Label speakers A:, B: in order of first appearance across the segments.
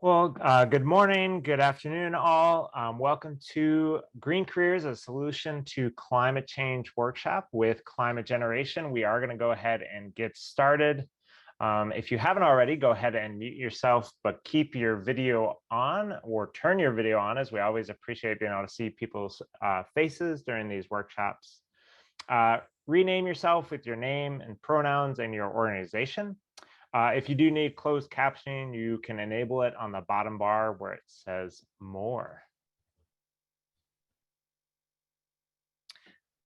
A: Good morning, good afternoon, all. Welcome to Green Careers, a solution to climate change workshop with Climate Generation. We are going to go ahead and get started. If you haven't already, go ahead and mute yourself, but keep your video on or turn your video on, as we always appreciate being able to see people's faces during these workshops. Rename yourself with your name and pronouns and your organization. If you do need closed captioning, you can enable it on the bottom bar where it says more.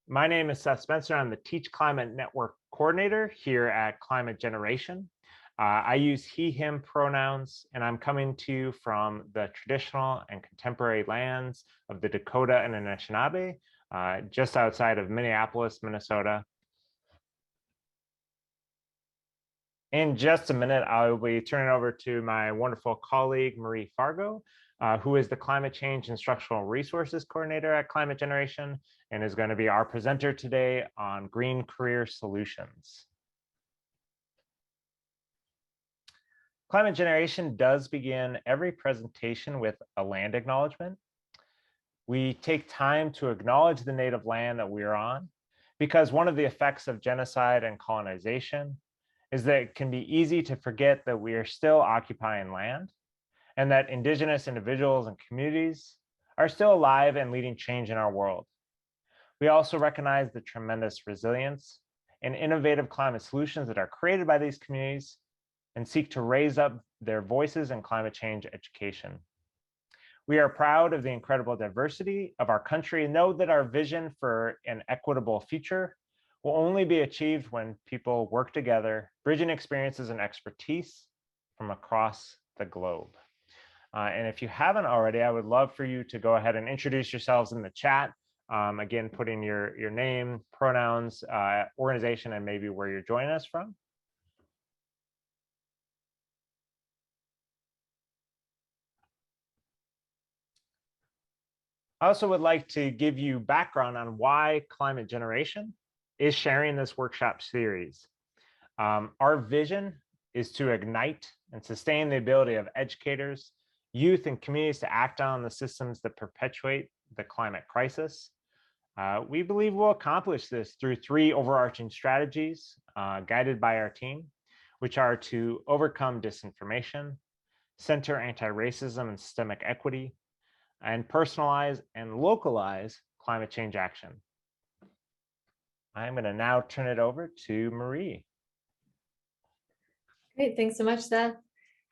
A: My name is Seth Spencer. I'm the Teach Climate Network Coordinator here at Climate Generation. I use he, him pronouns, and I'm coming to you from the traditional and contemporary lands of the Dakota and Anishinaabe, just outside of Minneapolis, Minnesota. In just a minute, I'll be turning over to my wonderful colleague, Marie Fargo, who is the Climate Change Instructional Resources Coordinator at Climate Generation and is going to be our presenter today on green career solutions. Climate Generation does begin every presentation with a land acknowledgement. We take time to acknowledge the native land that we are on, because one of the effects of genocide and colonization is that it can be easy to forget that we are still occupying land and that Indigenous individuals and communities are still alive and leading change in our world. We also recognize the tremendous resilience and innovative climate solutions that are created by these communities and seek to raise up their voices in climate change education. We are proud of the incredible diversity of our country and know that our vision for an equitable future will only be achieved when people work together, bridging experiences and expertise from across the globe. And if you haven't already, I would love for you to go ahead and introduce yourselves in the chat. Again, putting your name, pronouns, organization, and maybe where you're joining us from. I also would like to give you background on why Climate Generation is sharing this workshop series. Our vision is to ignite and sustain the ability of educators, youth, and communities to act on the systems that perpetuate the climate crisis. We believe we'll accomplish this through three overarching strategies guided by our team, which are to overcome disinformation, center anti-racism and systemic equity, and personalize and localize climate change action. I'm going to now turn it over to Marie.
B: Great, thanks so much, Seth.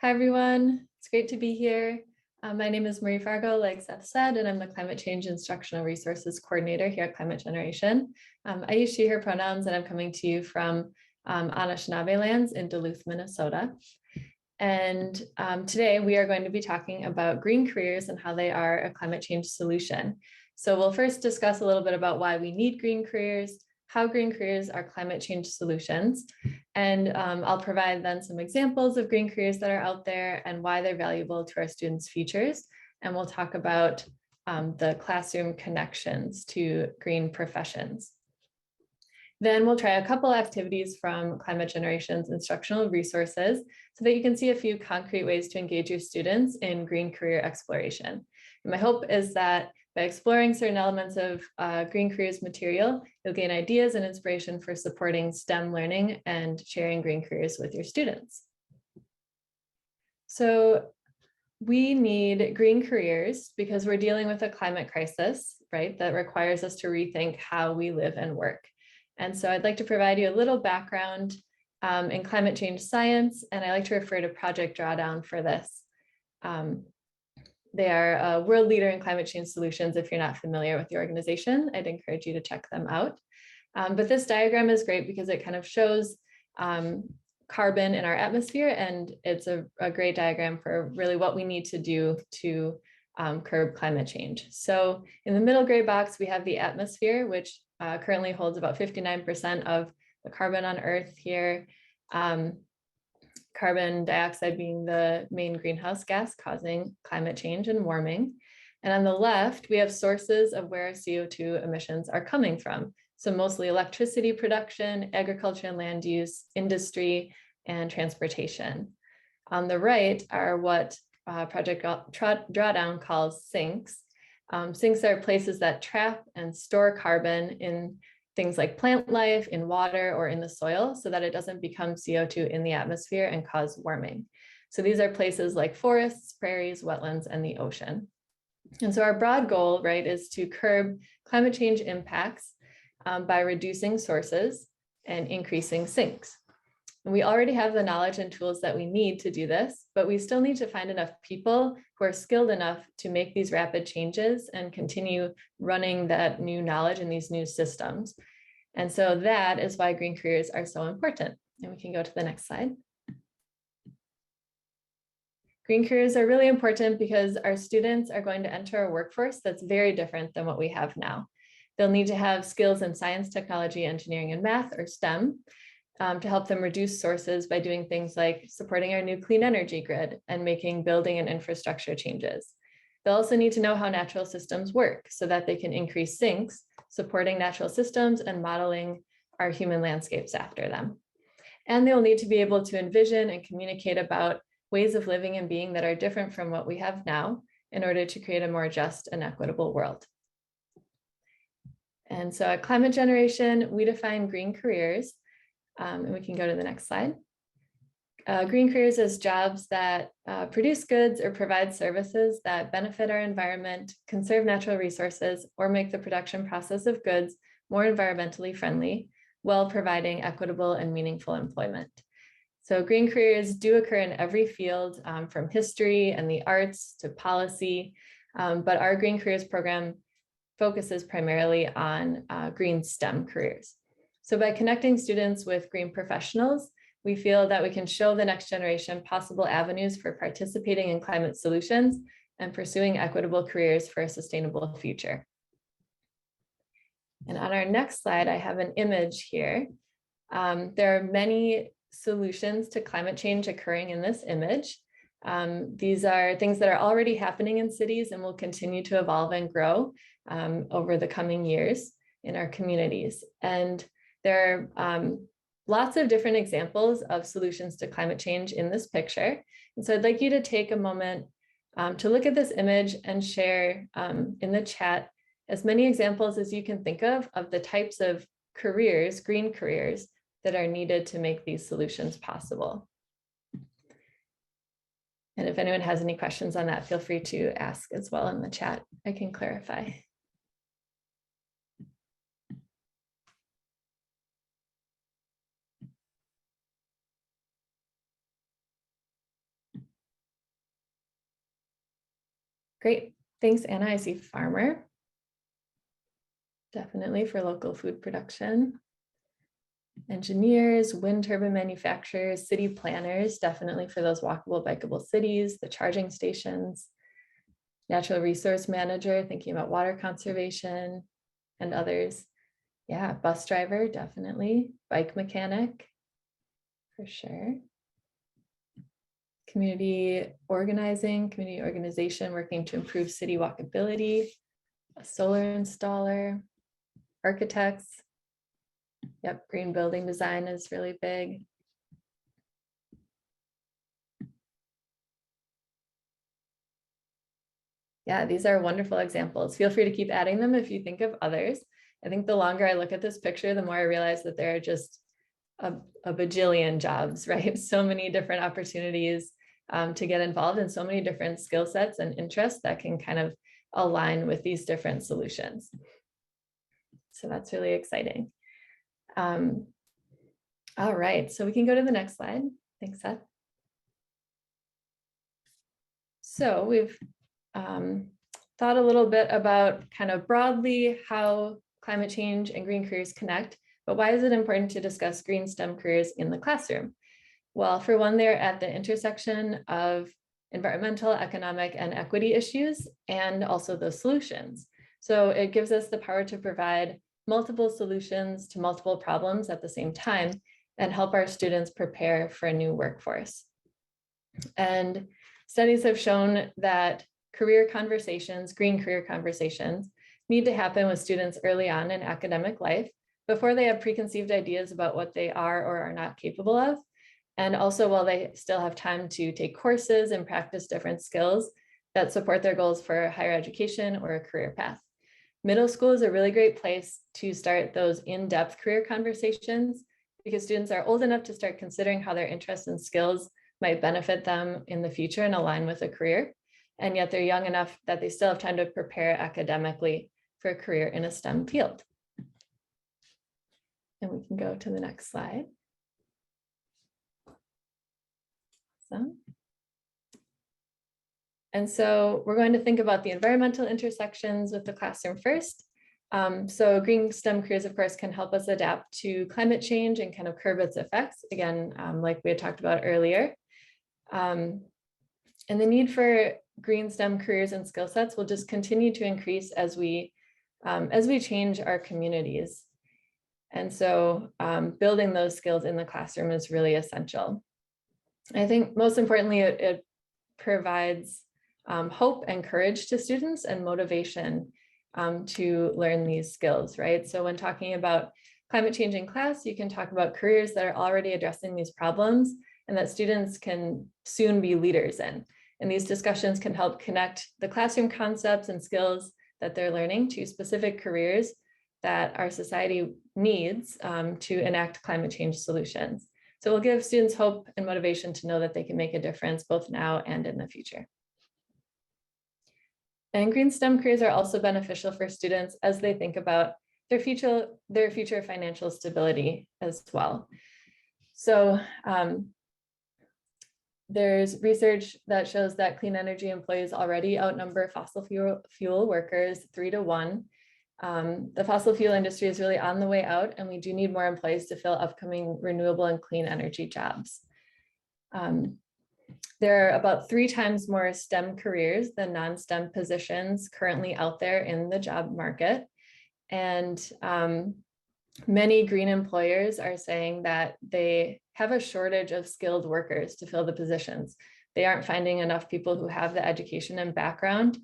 B: Hi, everyone. It's great to be here. My name is Marie Fargo, like Seth said, and I'm the Climate Change Instructional Resources Coordinator here at Climate Generation. I use she, her pronouns, and I'm coming to you from Anishinaabe lands in Duluth, Minnesota. And today we are going to be talking about green careers and how they are a climate change solution. So we'll first discuss a little bit about why we need green careers, how green careers are climate change solutions. And I'll provide then some examples of green careers that are out there and why they're valuable to our students' futures. And we'll talk about the classroom connections to green professions. Then we'll try a couple activities from Climate Generation's instructional resources so that you can see a few concrete ways to engage your students in green career exploration. And my hope is that by exploring certain elements of green careers material, you'll gain ideas and inspiration for supporting STEM learning and sharing green careers with your students. So we need green careers because we're dealing with a climate crisis, right, that requires us to rethink how we live and work. And so I'd like to provide you a little background in climate change science, and I like to refer to Project Drawdown for this. They are a world leader in climate change solutions. If you're not familiar with the organization, I'd encourage you to check them out. But this diagram is great because it kind of shows carbon in our atmosphere, and it's a great diagram for really what we need to do to curb climate change. So in the middle gray box, we have the atmosphere, which currently holds about 59% of the carbon on Earth here. Carbon dioxide being the main greenhouse gas causing climate change and warming. And on the left, we have sources of where CO2 emissions are coming from. So mostly electricity production, agriculture and land use, industry, and transportation. On the right are what project drawdown calls sinks. Sinks are places that trap and store carbon in things like plant life, in water, or in the soil so that it doesn't become CO2 in the atmosphere and cause warming. So these are places like forests, prairies, wetlands, and the ocean. And so our broad goal, right, is to curb climate change impacts by reducing sources and increasing sinks. And we already have the knowledge and tools that we need to do this, but we still need to find enough people who are skilled enough to make these rapid changes and continue running that new knowledge in these new systems. And so that is why green careers are so important. And we can go to the next slide. Green careers are really important because our students are going to enter a workforce that's very different than what we have now. They'll need to have skills in science, technology, engineering, and math, or STEM, to help them reduce sources by doing things like supporting our new clean energy grid and making building and infrastructure changes. They'll also need to know how natural systems work so that they can increase sinks, supporting natural systems and modeling our human landscapes after them. And they'll need to be able to envision and communicate about ways of living and being that are different from what we have now in order to create a more just and equitable world. And so at Climate Generation, we define green careers. And we can go to the next slide. Green careers as jobs that produce goods or provide services that benefit our environment, conserve natural resources, or make the production process of goods more environmentally friendly, while providing equitable and meaningful employment. So green careers do occur in every field, from history and the arts to policy, but our Green Careers program focuses primarily on green STEM careers. So by connecting students with green professionals, we feel that we can show the next generation possible avenues for participating in climate solutions and pursuing equitable careers for a sustainable future. And on our next slide, I have an image here. There are many solutions to climate change occurring in this image. These are things that are already happening in cities and will continue to evolve and grow over the coming years in our communities. And there are lots of different examples of solutions to climate change in this picture. And so I'd like you to take a moment to look at this image and share in the chat as many examples as you can think of the types of careers, green careers, that are needed to make these solutions possible. And if anyone has any questions on that, feel free to ask as well in the chat. I can clarify. Great, thanks, Anna. I see farmer. Definitely for local food production. Engineers, wind turbine manufacturers, city planners, definitely for those walkable, bikeable cities, the charging stations, natural resource manager, thinking about water conservation and others. Yeah, bus driver, definitely. Bike mechanic, for sure. Community organizing, community organization working to improve city walkability, a solar installer, architects. Yep, green building design is really big. Yeah, these are wonderful examples. Feel free to keep adding them if you think of others. I think the longer I look at this picture, the more I realize that there are just a bajillion jobs, right? So many different opportunities to get involved in so many different skill sets and interests that can kind of align with these different solutions. So that's really exciting. All right, so we can go to the next slide. Thanks, Seth. So we've thought a little bit about kind of broadly how climate change and green careers connect, but why is it important to discuss green STEM careers in the classroom? Well, for one, they're at the intersection of environmental, economic, and equity issues, and also those solutions. So it gives us the power to provide multiple solutions to multiple problems at the same time and help our students prepare for a new workforce. And studies have shown that career conversations, green career conversations, need to happen with students early on in academic life before they have preconceived ideas about what they are or are not capable of. And also while they still have time to take courses and practice different skills that support their goals for higher education or a career path. Middle school is a really great place to start those in-depth career conversations because students are old enough to start considering how their interests and skills might benefit them in the future and align with a career. And yet they're young enough that they still have time to prepare academically for a career in a STEM field. And we can go to the next slide. And so we're going to think about the environmental intersections with the classroom first. So green STEM careers, of course, can help us adapt to climate change and kind of curb its effects, again, like we had talked about earlier. And the need for green STEM careers and skill sets will just continue to increase as we change our communities. And so building those skills in the classroom is really essential. I think most importantly, it provides hope and courage to students and motivation to learn these skills, right? So when talking about climate change in class, you can talk about careers that are already addressing these problems and that students can soon be leaders in. And these discussions can help connect the classroom concepts and skills that they're learning to specific careers that our society needs to enact climate change solutions. So we'll give students hope and motivation to know that they can make a difference both now and in the future. And green STEM careers are also beneficial for students as they think about their future financial stability as well. So there's research that shows that clean energy employees already outnumber fossil fuel workers 3 to 1. The fossil fuel industry is really on the way out, and we do need more employees to fill upcoming renewable and clean energy jobs. There are about 3 times more STEM careers than non-STEM positions currently out there in the job market. And many green employers are saying that they have a shortage of skilled workers to fill the positions. They aren't finding enough people who have the education and background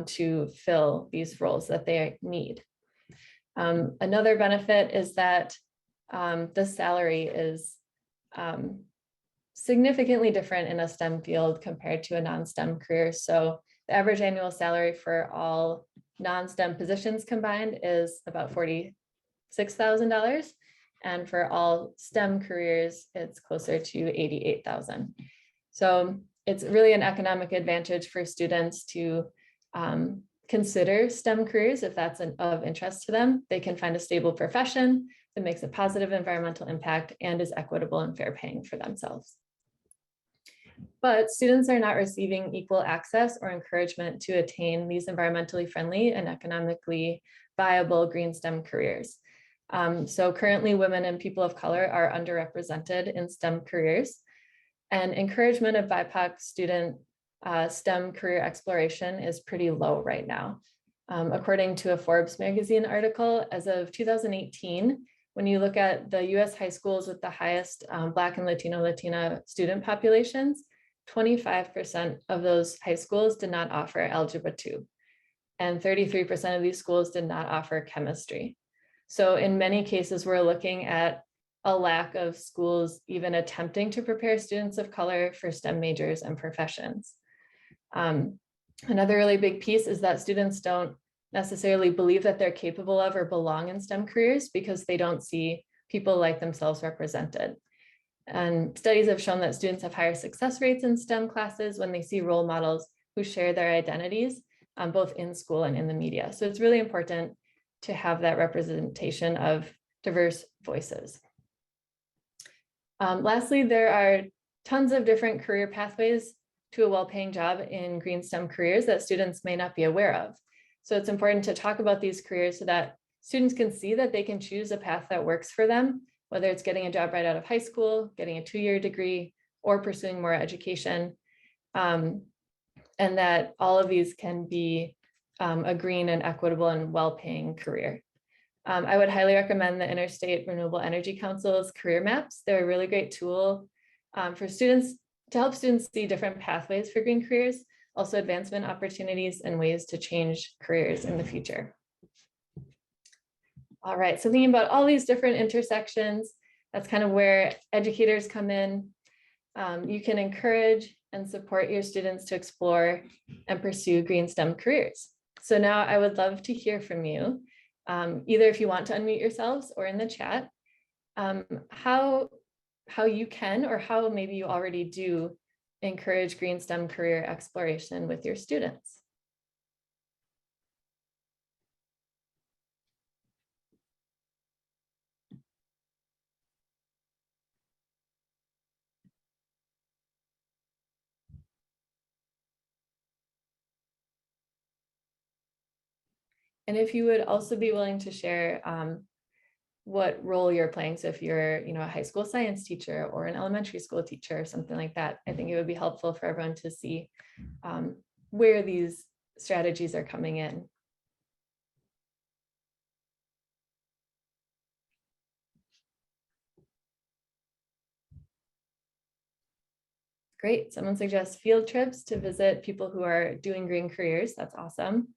B: to fill these roles that they need. Another benefit is that the salary is significantly different in a STEM field compared to a non-STEM career. So the average annual salary for all non-STEM positions combined is about $46,000. And for all STEM careers, it's closer to $88,000. So it's really an economic advantage for students to consider STEM careers if that's of interest to them. They can find a stable profession that makes a positive environmental impact and is equitable and fair paying for themselves. But students are not receiving equal access or encouragement to attain these environmentally friendly and economically viable green STEM careers. So currently women and people of color are underrepresented in STEM careers, and encouragement of BIPOC student STEM career exploration is pretty low right now. According to a Forbes magazine article, as of 2018, when you look at the US high schools with the highest Black and Latina student populations, 25% of those high schools did not offer Algebra 2, and 33% of these schools did not offer chemistry. So in many cases, we're looking at a lack of schools even attempting to prepare students of color for STEM majors and professions. Another really big piece is that students don't necessarily believe that they're capable of or belong in STEM careers because they don't see people like themselves represented. And studies have shown that students have higher success rates in STEM classes when they see role models who share their identities, both in school and in the media. So it's really important to have that representation of diverse voices. Lastly, there are tons of different career pathways to a well-paying job in green STEM careers that students may not be aware of. So it's important to talk about these careers so that students can see that they can choose a path that works for them, whether it's getting a job right out of high school, getting a 2-year degree, or pursuing more education, and that all of these can be a green and equitable and well-paying career. I would highly recommend the Interstate Renewable Energy Council's career maps. They're a really great tool for students to help students see different pathways for green careers, also advancement opportunities and ways to change careers in the future. All right, so thinking about all these different intersections, that's kind of where educators come in. you can encourage and support your students to explore and pursue green STEM careers. So now I would love to hear from you, either if you want to unmute yourselves or in the chat, how you can, or how maybe you already do, encourage green STEM career exploration with your students. And if you would also be willing to share what role you're playing. So if you're, a high school science teacher or an elementary school teacher or something like that, I think it would be helpful for everyone to see where these strategies are coming in. Great. Someone suggests field trips to visit people who are doing green careers. That's awesome.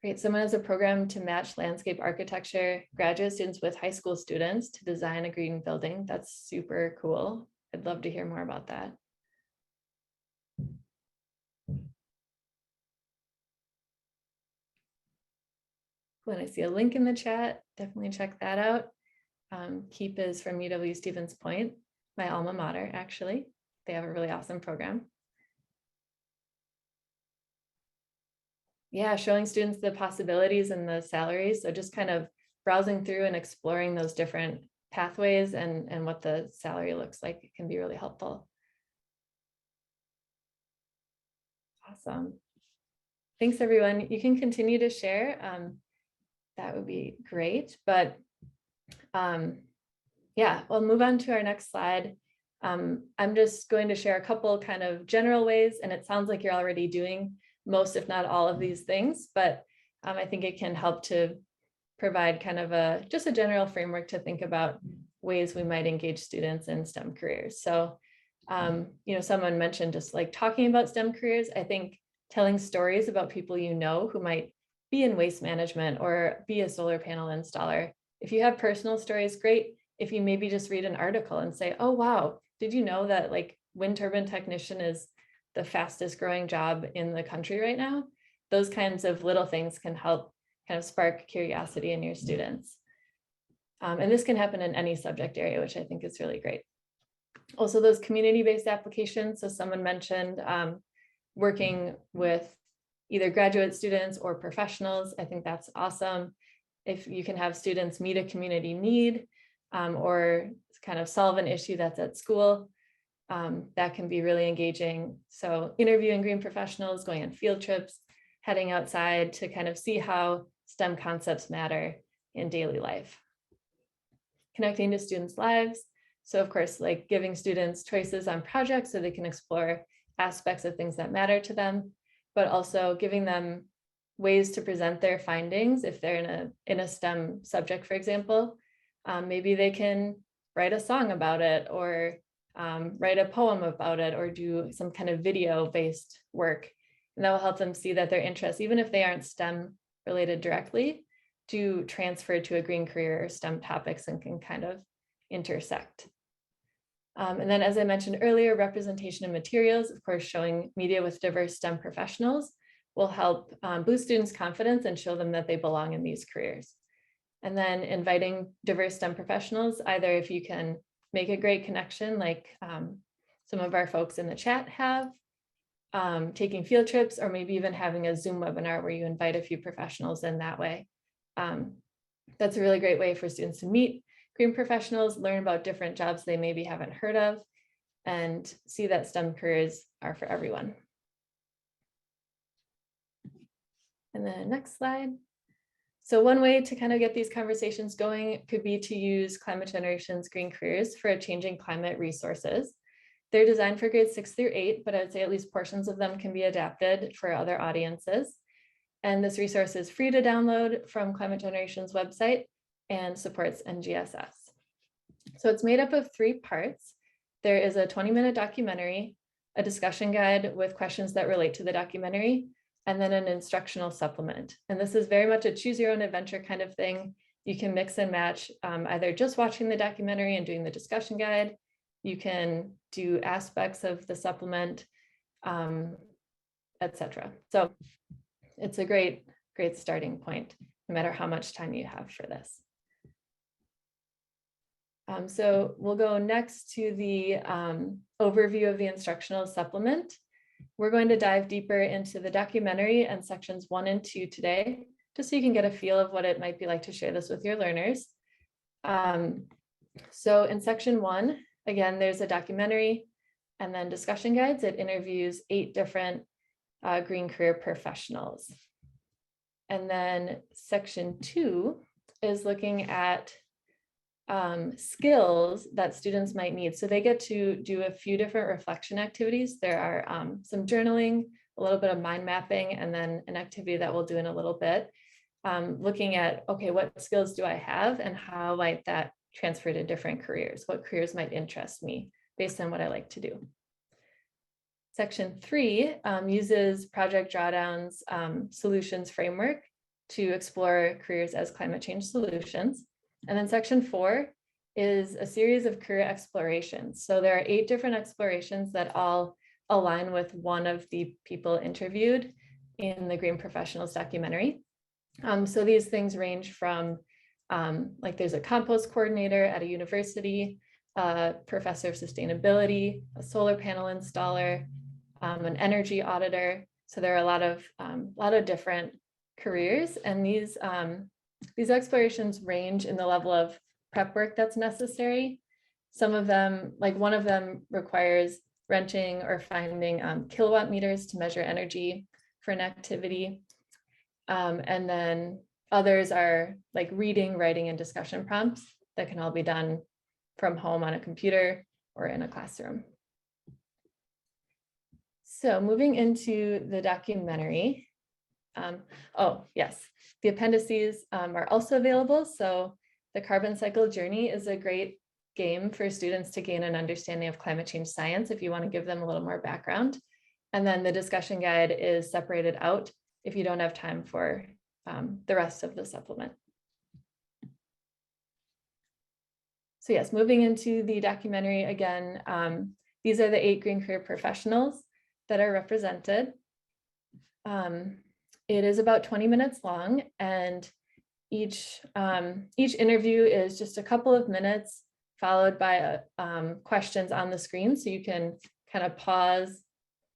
B: Great. Someone has a program to match landscape architecture graduate students with high school students to design a green building. That's super cool. I'd love to hear more about that. When I see a link in the chat, definitely check that out. KEEP is from UW Stevens Point, my alma mater, actually. They have a really awesome program. Yeah, showing students the possibilities and the salaries. So just kind of browsing through and exploring those different pathways and what the salary looks like, it can be really helpful. Awesome. Thanks, everyone. You can continue to share. That would be great. But yeah, we'll move on to our next slide. I'm just going to share a couple kind of general ways, and it sounds like you're already doing most, if not all of these things, but I think it can help to provide kind of just a general framework to think about ways we might engage students in STEM careers. So, someone mentioned just like talking about STEM careers. I think telling stories about people who might be in waste management or be a solar panel installer. If you have personal stories, great. If you maybe just read an article and say, oh, wow, did you know that like wind turbine technician is the fastest growing job in the country right now? Those kinds of little things can help kind of spark curiosity in your students. And this can happen in any subject area, which I think is really great. Also, those community-based applications. So someone mentioned working with either graduate students or professionals. I think that's awesome. If you can have students meet a community need or kind of solve an issue that's at school, that can be really engaging. So interviewing green professionals, going on field trips, heading outside to kind of see how STEM concepts matter in daily life. Connecting to students' lives. So of course, like giving students choices on projects so they can explore aspects of things that matter to them, but also giving them ways to present their findings. If they're in a STEM subject, for example, maybe they can write a song about it or write a poem about it or do some kind of video-based work. And that will help them see that their interests, even if they aren't STEM related directly, do transfer to a green career or STEM topics and can kind of intersect. And then, as I mentioned earlier, representation of materials, of course, showing media with diverse STEM professionals will help boost students' confidence and show them that they belong in these careers. And then inviting diverse STEM professionals, either if you can make a great connection like some of our folks in the chat have, taking field trips, or maybe even having a Zoom webinar where you invite a few professionals in that way. That's a really great way for students to meet green professionals, learn about different jobs they maybe haven't heard of, and see that STEM careers are for everyone. And then next slide. So one way to kind of get these conversations going could be to use Climate Generation's Green Careers for a Changing Climate resources. They're designed for grades 6 through 8, but I would say at least portions of them can be adapted for other audiences. And this resource is free to download from Climate Generation's website and supports NGSS. So it's made up of 3 parts. There is a 20-minute documentary, a discussion guide with questions that relate to the documentary, and then an instructional supplement. And this is very much a choose your own adventure kind of thing. You can mix and match either just watching the documentary and doing the discussion guide, You can do aspects of the supplement, etc. So it's a great starting point, no matter how much time you have for this. So we'll go next to the overview of the instructional supplement. We're going to dive deeper into the documentary and sections 1 and 2 today, just so you can get a feel of what it might be like to share this with your learners. So in section 1, again, there's a documentary and then discussion guides. It interviews 8 different green career professionals. And then section 2 is looking at skills that students might need. So they get to do a few different reflection activities. There are some journaling, a little bit of mind mapping, and then an activity that we'll do in a little bit, looking at, okay, what skills do I have and how might that transfer to different careers? What careers might interest me based on what I like to do? Section 3 uses Project Drawdown's solutions framework to explore careers as climate change solutions. And then section 4 is a series of career explorations. So there are 8 different explorations that all align with one of the people interviewed in the Green Professionals documentary. So these things range from like there's a compost coordinator at a university, a professor of sustainability, a solar panel installer, an energy auditor. So there are a lot of different careers, and these explorations range in the level of prep work that's necessary. Some of them, like one of them, requires renting or finding kilowatt meters to measure energy for an activity. And then others are like reading, writing, and discussion prompts that can all be done from home on a computer or in a classroom. So moving into the documentary. Oh, yes, the appendices are also available. So the carbon cycle journey is a great game for students to gain an understanding of climate change science if you want to give them a little more background. And then the discussion guide is separated out if you don't have time for the rest of the supplement. So yes, moving into the documentary again, these are the 8 green career professionals that are represented. It is about 20 minutes long, and each interview is just a couple of minutes followed by questions on the screen. So you can kind of pause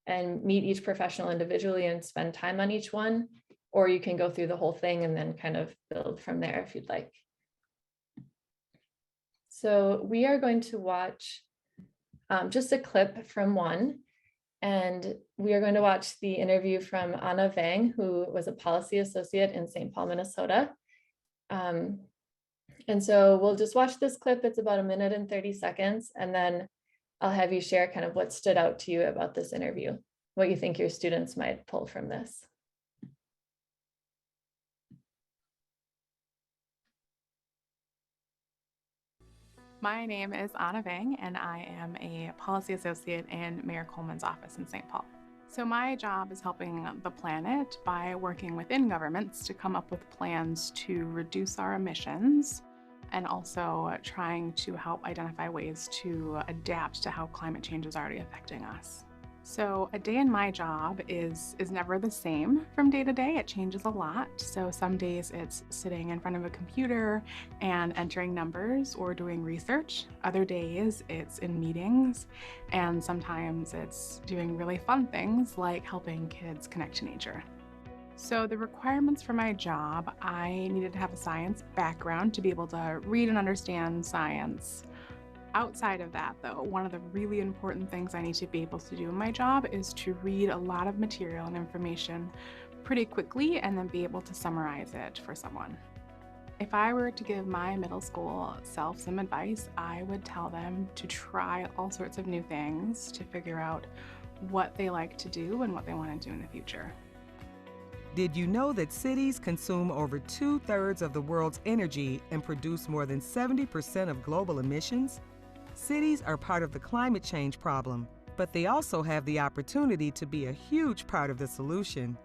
B: and meet each professional individually and spend time on each one, or you can go through the whole thing and then kind of build from there if you'd like. So we are going to watch just a clip from one. And we are going to watch the interview from Anna Vang, who was a policy associate in St. Paul, Minnesota. And so we'll just watch this clip. It's about 1 minute and 30 seconds. And then I'll have you share kind of what stood out to you about this interview, what you think your students might pull from this.
C: My name is Anna Vang, and I am a policy associate in Mayor Coleman's office in St. Paul. So my job is helping the planet by working within governments to come up with plans to reduce our emissions, and also trying to help identify ways to adapt to how climate change is already affecting us. So a day in my job is never the same from day to day. It changes a lot. So some days it's sitting in front of a computer and entering numbers or doing research. Other days it's in meetings, and sometimes it's doing really fun things like helping kids connect to nature. So the requirements for my job, I needed to have a science background to be able to read and understand science. Outside of that, though, one of the really important things I need to be able to do in my job is to read a lot of material and information pretty quickly and then be able to summarize it for someone. If I were to give my middle school self some advice, I would tell them to try all sorts of new things to figure out what they like to do and what they want to do in the future.
D: Did you know that cities consume over 2/3 of the world's energy and produce more than 70% of global emissions? Cities are part of the climate change problem, but they also have the opportunity to be a huge part of the solution.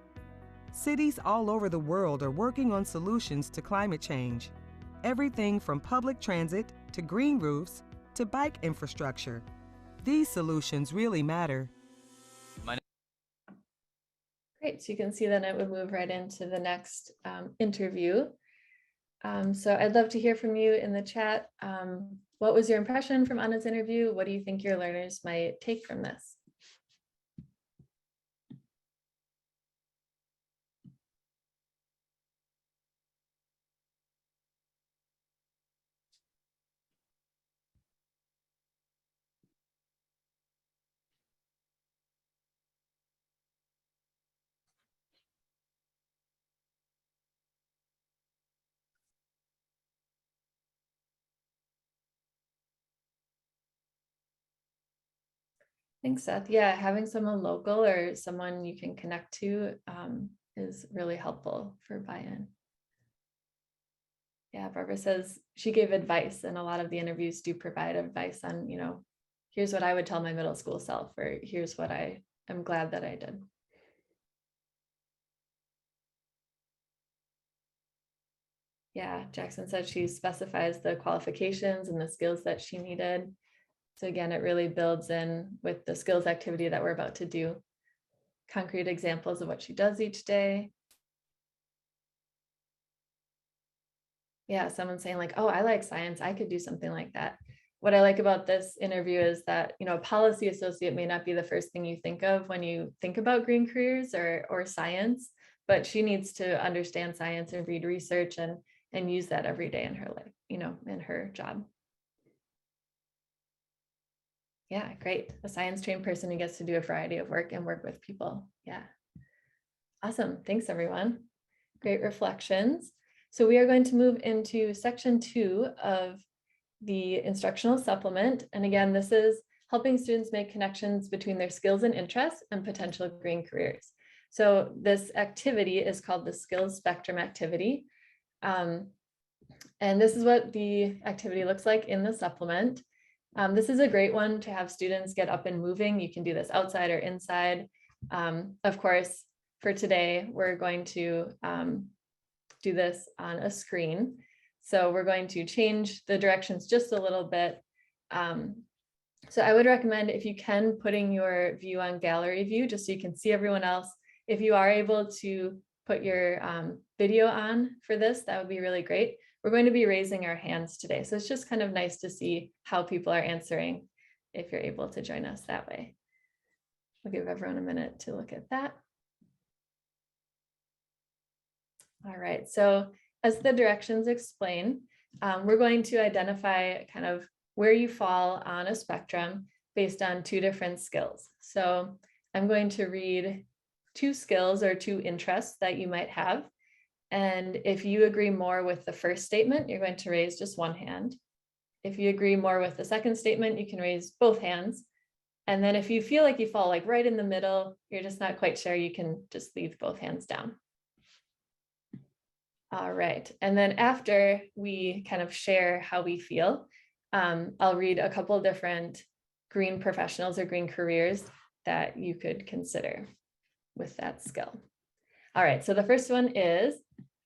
D: Cities all over the world are working on solutions to climate change. Everything from public transit to green roofs to bike infrastructure. These solutions really matter.
B: Great, so you can see then it would move right into the next interview. So I'd love to hear from you in the chat. What was your impression from Anna's interview? What do you think your learners might take from this? Thanks, Seth. Yeah, having someone local or someone you can connect to is really helpful for buy-in. Yeah, Barbara says she gave advice, and a lot of the interviews do provide advice on, here's what I would tell my middle school self, or here's what I am glad that I did. Yeah, Jackson said she specifies the qualifications and the skills that she needed. So again, it really builds in with the skills activity that we're about to do. Concrete examples of what she does each day. Yeah, someone's saying like, oh, I like science, I could do something like that. What I like about this interview is that, a policy associate may not be the first thing you think of when you think about green careers or science, but she needs to understand science and read research and use that every day in her life, in her job. Yeah, great. A science trained person who gets to do a variety of work and work with people. Yeah. Awesome. Thanks, everyone. Great reflections. So we are going to move into section 2 of the instructional supplement. And again, this is helping students make connections between their skills and interests and potential green careers. So this activity is called the skills spectrum activity. And this is what the activity looks like in the supplement. This is a great one to have students get up and moving. You can do this outside or inside. Of course, for today, we're going to do this on a screen. So we're going to change the directions just a little bit. So I would recommend, if you can, putting your view on gallery view, just so you can see everyone else. If you are able to put your video on for this, that would be really great. We're going to be raising our hands today. So it's just kind of nice to see how people are answering if you're able to join us that way. We'll give everyone a minute to look at that. All right, so as the directions explain, we're going to identify kind of where you fall on a spectrum based on 2 different skills. So I'm going to read 2 skills or 2 interests that you might have. And if you agree more with the first statement, you're going to raise just one hand. If you agree more with the second statement, you can raise both hands. And then if you feel like you fall like right in the middle, you're just not quite sure, you can just leave both hands down. All right, and then after we kind of share how we feel, I'll read a couple different green professionals or green careers that you could consider with that skill. All right, so the first one is,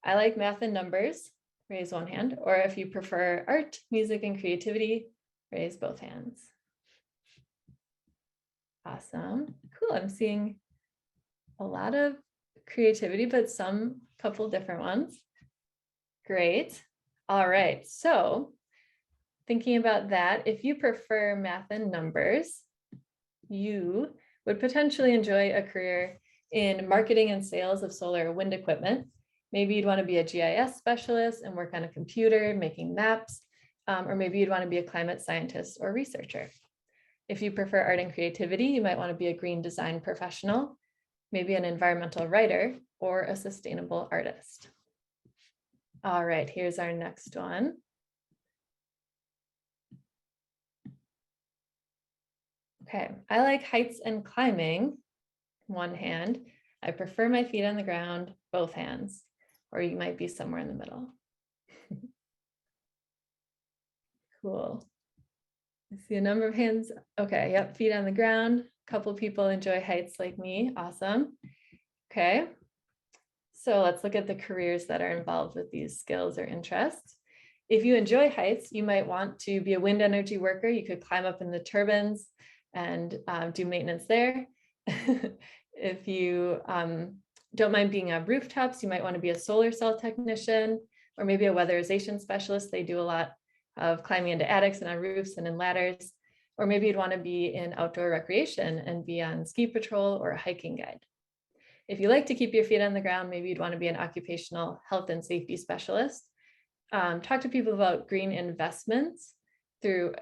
B: I like math and numbers, raise one hand, or if you prefer art, music, and creativity, raise both hands. Awesome, cool, I'm seeing a lot of creativity, but some couple different ones. Great. All right. So thinking about that, if you prefer math and numbers, you would potentially enjoy a career in marketing and sales of solar or wind equipment. Maybe you'd want to be a GIS specialist and work on a computer making maps, or maybe you'd want to be a climate scientist or researcher. If you prefer art and creativity, you might want to be a green design professional, maybe an environmental writer, or a sustainable artist. All right, here's our next one. Okay, I like heights and climbing, one hand. I prefer my feet on the ground, both hands, or you might be somewhere in the middle. Cool. I see a number of hands. Okay, yep, feet on the ground. A couple people enjoy heights like me, awesome. Okay. So let's look at the careers that are involved with these skills or interests. If you enjoy heights, you might want to be a wind energy worker. You could climb up in the turbines and do maintenance there. If you don't mind being on rooftops, you might want to be a solar cell technician, or maybe a weatherization specialist. They do a lot of climbing into attics and on roofs and in ladders. Or maybe you'd want to be in outdoor recreation and be on ski patrol or a hiking guide. If you like to keep your feet on the ground, maybe you'd want to be an occupational health and safety specialist. Talk to people about green investments through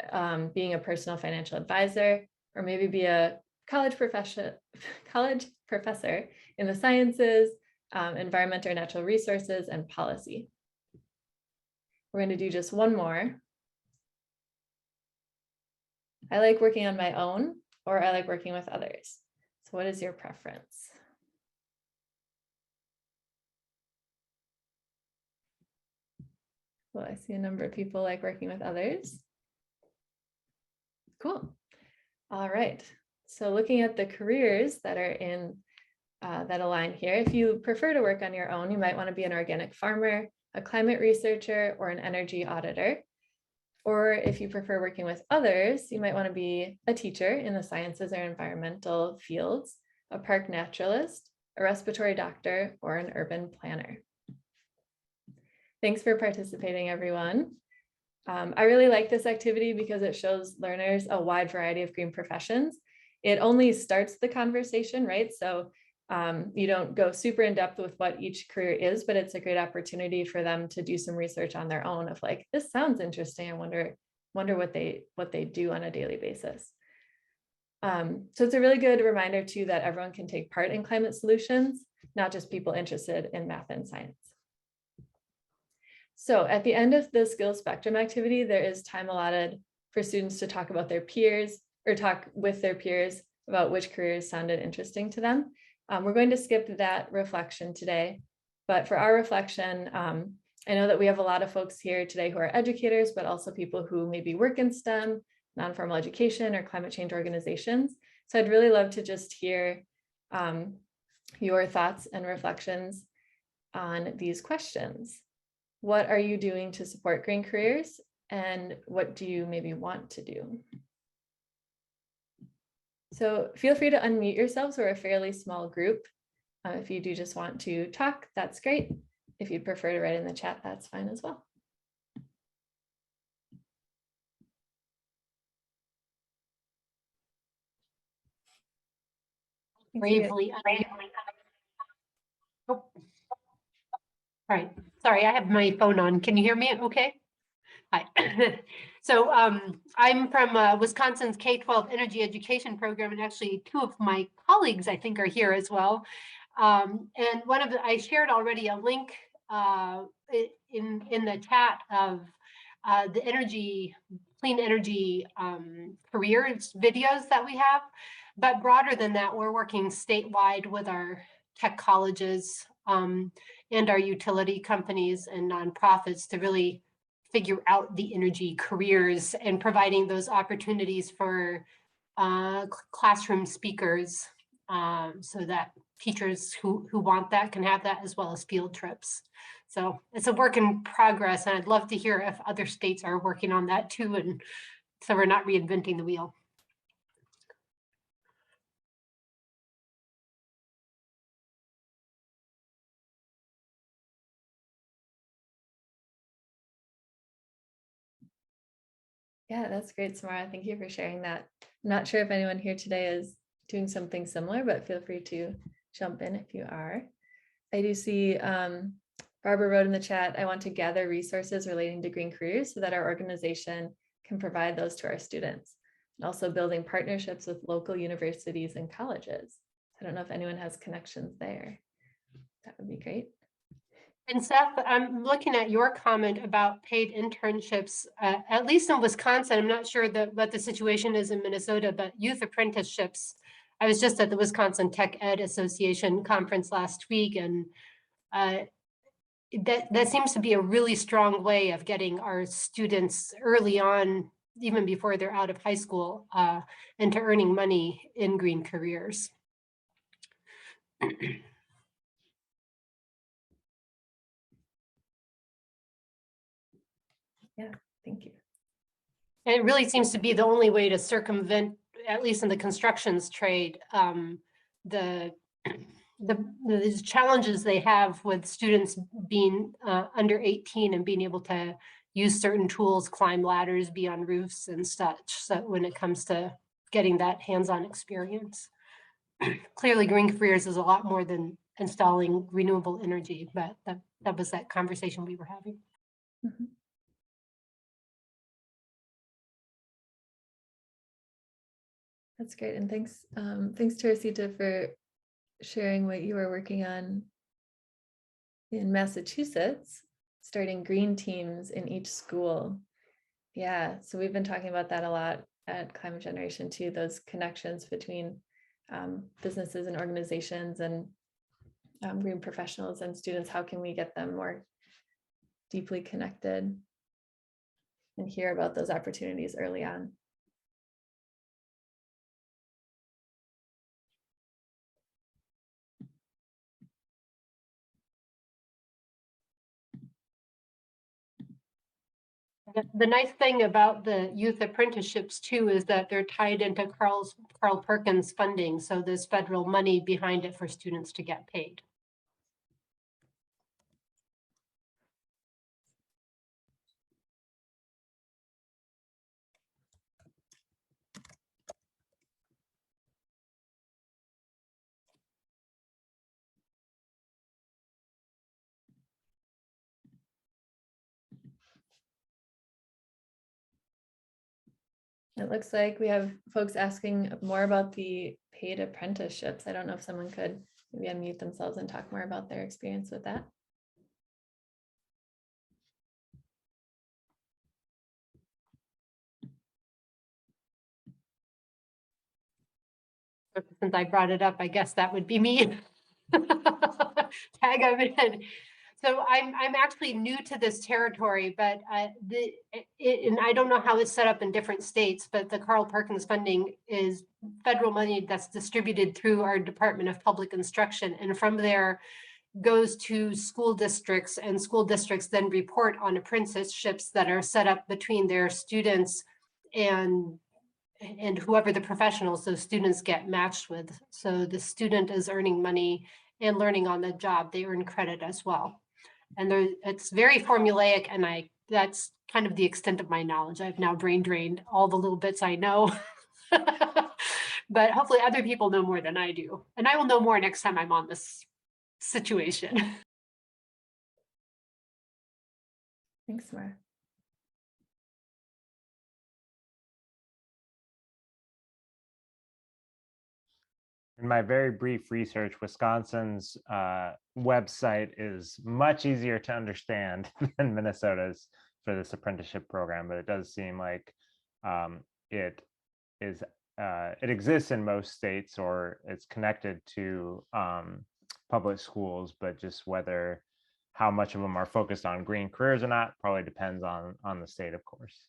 B: being a personal financial advisor, or maybe be a college professor in the sciences, environment or natural resources, and policy. We're going to do just one more. I like working on my own, or I like working with others. So what is your preference? Well, I see a number of people like working with others. Cool. All right. So looking at the careers that are in that align here, if you prefer to work on your own, you might want to be an organic farmer, a climate researcher, or an energy auditor. Or if you prefer working with others, you might want to be a teacher in the sciences or environmental fields, a park naturalist, a respiratory doctor, or an urban planner. Thanks for participating, everyone. I really like this activity because it shows learners a wide variety of green professions. It only starts the conversation, right? So you don't go super in depth with what each career is, but it's a great opportunity for them to do some research on their own of like, this sounds interesting. I wonder what they do on a daily basis. So it's a really good reminder too that everyone can take part in climate solutions, not just people interested in math and science. So at the end of the skills spectrum activity, there is time allotted for students to talk about their peers or talk with their peers about which careers sounded interesting to them. We're going to skip that reflection today, but for our reflection, I know that we have a lot of folks here today who are educators, but also people who maybe work in STEM, non-formal education, or climate change organizations. So I'd really love to just hear your thoughts and reflections on these questions. What are you doing to support green careers, and what do you maybe want to do? So feel free to unmute yourselves. We're a fairly small group. If you do just want to talk, that's great. If you'd prefer to write in the chat, that's fine as well.
E: Bravely. Oh. All right. Sorry, I have my phone on. Can you hear me okay? Hi. So I'm from Wisconsin's K-12 energy education program, and actually two of my colleagues, I think, are here as well. And I shared already a link in the chat of the clean energy careers videos that we have. But broader than that, we're working statewide with our tech colleges and our utility companies and nonprofits to really figure out the energy careers and providing those opportunities for classroom speakers so that teachers who want that can have that, as well as field trips. So it's a work in progress, and I'd love to hear if other states are working on that too, and so we're not reinventing the wheel.
B: Yeah, that's great, Samara. Thank you for sharing that. I'm not sure if anyone here today is doing something similar, but feel free to jump in if you are. I do see Barbara wrote in the chat, I want to gather resources relating to green careers so that our organization can provide those to our students, and also building partnerships with local universities and colleges. I don't know if anyone has connections there. That would be great.
E: And Seth, I'm looking at your comment about paid internships, at least in Wisconsin. I'm not sure what the situation is in Minnesota, but youth apprenticeships. I was just at the Wisconsin Tech Ed Association conference last week, and that seems to be a really strong way of getting our students early on, even before they're out of high school, into earning money in green careers.
B: Thank you.
E: And it really seems to be the only way to circumvent, at least in the constructions trade, the challenges they have with students being under 18 and being able to use certain tools, climb ladders, be on roofs and such. So when it comes to getting that hands-on experience, clearly Green Careers is a lot more than installing renewable energy, but that was that conversation we were having.
B: Mhm. That's great. And thanks, Teresita, for sharing what you are working on in Massachusetts, starting green teams in each school. Yeah, so we've been talking about that a lot at Climate Generation too, those connections between businesses and organizations and green professionals and students. How can we get them more deeply connected and hear about those opportunities early on?
E: The nice thing about the youth apprenticeships too is that they're tied into Carl Perkins funding. So there's federal money behind it for students to get paid.
B: It looks like we have folks asking more about the paid apprenticeships. I don't know if someone could maybe unmute themselves and talk more about their experience with that.
E: Since I brought it up, I guess that would be me. Tag of it. So I'm actually new to this territory, but and I don't know how it's set up in different states, but the Carl Perkins funding is federal money that's distributed through our Department of Public Instruction. And from there goes to school districts, and school districts then report on apprenticeships that are set up between their students and whoever the professionals those students get matched with. So the student is earning money and learning on the job, they earn credit as well. And it's very formulaic, and that's kind of the extent of my knowledge. I've now brain drained all the little bits I know. But hopefully other people know more than I do. And I will know more next time I'm on this situation.
B: Thanks, Mara.
A: In my very brief research, Wisconsin's website is much easier to understand than Minnesota's for this apprenticeship program, but it does seem like it exists in most states, or it's connected to public schools, but just how much of them are focused on green careers or not probably depends on the state, of course.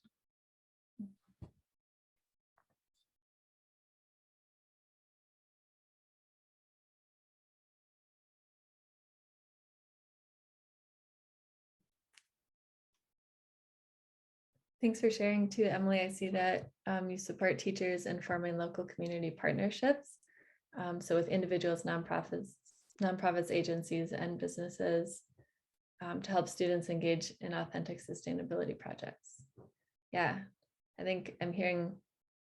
B: Thanks for sharing too, Emily. I see that you support teachers in forming local community partnerships. So with individuals, nonprofits, agencies, and businesses to help students engage in authentic sustainability projects. Yeah, I think I'm hearing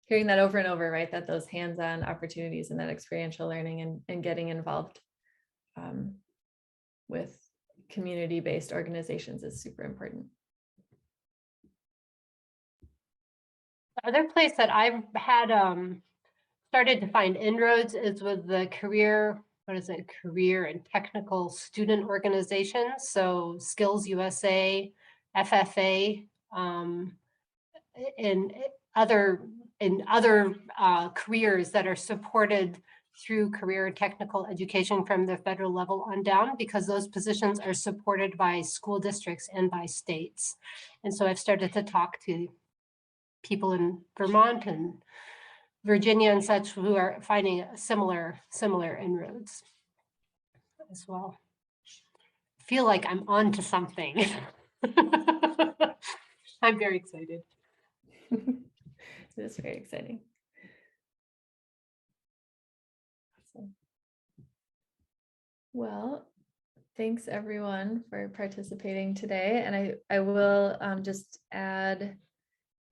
B: that over and over, right? That those hands-on opportunities and that experiential learning and getting involved with community-based organizations is super important.
E: The other place that I've had started to find inroads is with the career and technical student organizations. So Skills USA, FFA, and other careers that are supported through career and technical education from the federal level on down, because those positions are supported by school districts and by states. And so I've started to talk to people in Vermont and Virginia and such who are finding similar inroads as well. I feel like I'm on to something. I'm very excited.
B: It is very exciting. Awesome. Well, thanks everyone for participating today. And I will just add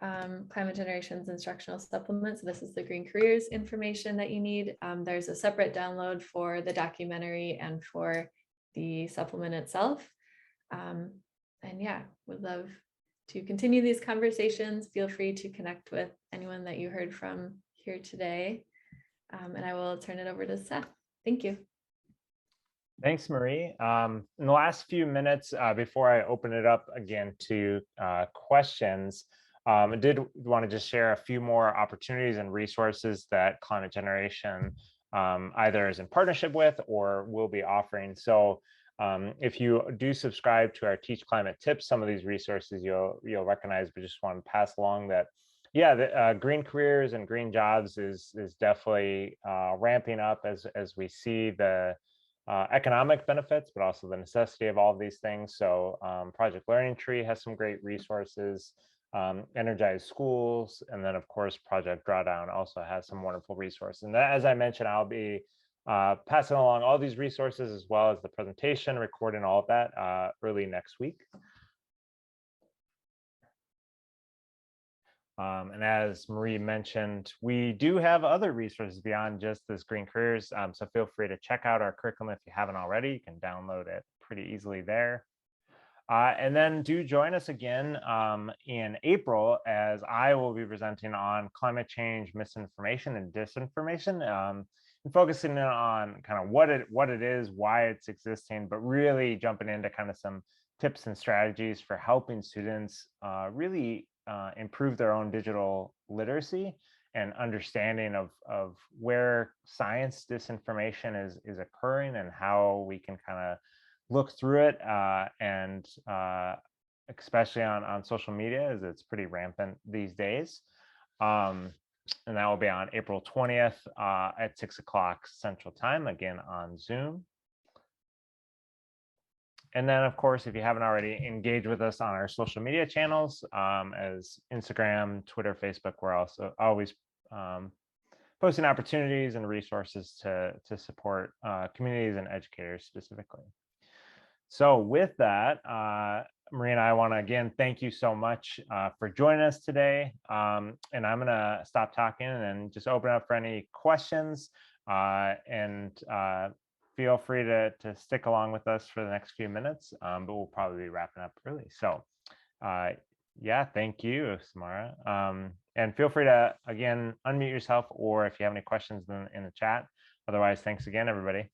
B: Climate Generation's instructional supplement. So this is the Green Careers information that you need. There's a separate download for the documentary and for the supplement itself. And yeah, would love to continue these conversations. Feel free to connect with anyone that you heard from here today. And I will turn it over to Seth. Thank you.
A: Thanks, Marie. In the last few minutes, before I open it up again to questions, I did want to just share a few more opportunities and resources that Climate Generation either is in partnership with or will be offering. So if you do subscribe to our Teach Climate Tips, some of these resources you'll recognize, but just want to pass along that, yeah, the green careers and green jobs is definitely ramping up as we see the economic benefits, but also the necessity of all of these things. So Project Learning Tree has some great resources, Energize Schools, and then of course Project Drawdown also has some wonderful resources. And that, as I mentioned, I'll be passing along all these resources as well as the presentation, recording all of that early next week. And as Marie mentioned, we do have other resources beyond just this Green Careers. So feel free to check out our curriculum if you haven't already. You can download it pretty easily there. And then do join us again in April, as I will be presenting on climate change, misinformation, and disinformation, and focusing in on kind of what it is, why it's existing, but really jumping into kind of some tips and strategies for helping students really improve their own digital literacy and understanding of where science disinformation is occurring and how we can kind of look through it, and especially on social media, as it's pretty rampant these days. And that will be on April 20th at 6 o'clock Central Time, again on Zoom. And then, of course, if you haven't already, engaged with us on our social media channels, as Instagram, Twitter, Facebook. We're also always posting opportunities and resources to support communities and educators specifically. So with that, Marie and I want to again thank you so much for joining us today. And I'm going to stop talking and just open up for any questions, and feel free to stick along with us for the next few minutes, but we'll probably be wrapping up early. So yeah, thank you, Samara. And feel free to, again, unmute yourself, or if you have any questions in the chat. Otherwise, thanks again, everybody.